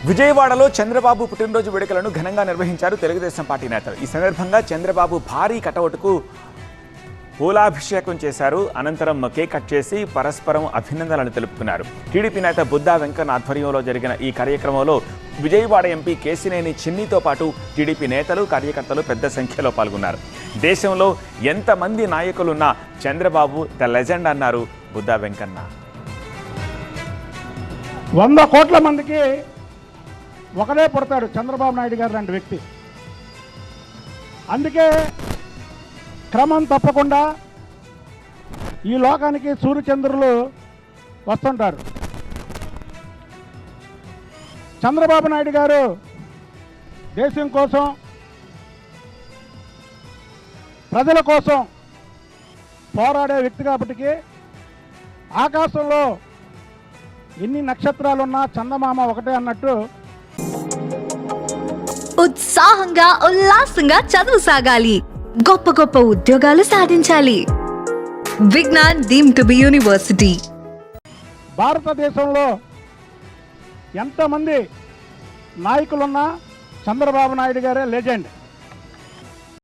విజయవాడలో చంద్రబాబు పుట్టినరోజు వేడుకలను ఘనంగా నిర్వహించారు తెలుగుదేశం పార్టీ నేతలు. ఈ సందర్భంగా చంద్రబాబు భారీ కటౌట్కు పూలాభిషేకం చేశారు. అనంతరం కేక్ కట్ చేసి పరస్పరం అభినందనలు తెలుపుకున్నారు. టీడీపీ నేత బుద్దా వెంకన్న ఆధ్వర్యంలో జరిగిన ఈ కార్యక్రమంలో విజయవాడ ఎంపీ కేశినేని చిన్నితో పాటు టీడీపీ నేతలు, కార్యకర్తలు పెద్ద సంఖ్యలో పాల్గొన్నారు. దేశంలో ఎంతమంది నాయకులున్నా చంద్రబాబు ద లెజెండ్ అన్నారు బుద్దా వెంకన్న. 100 కోట్ల మందికి ఒకడే పుడతాడు చంద్రబాబు నాయుడు గారు లాంటి వ్యక్తి. అందుకే క్రమం తప్పకుండా ఈ లోకానికి సూర్యచంద్రులు వస్తుంటారు. చంద్రబాబు నాయుడు గారు దేశం కోసం, ప్రజల కోసం పోరాడే వ్యక్తి కాబట్టి ఆకాశంలో ఎన్ని నక్షత్రాలున్నా చందమామ ఒకటే అన్నట్టు ఉత్సాహంగా ఉల్లాసంగా చదువు సాగాలి, గొప్ప గొప్ప ఉద్యోగాలు సాధించాలి. Vignan deemed to be university. భారతదేశంలో ఎంతమంది నాయకులున్నా చంద్రబాబు నాయుడు గారే లెజెండ్.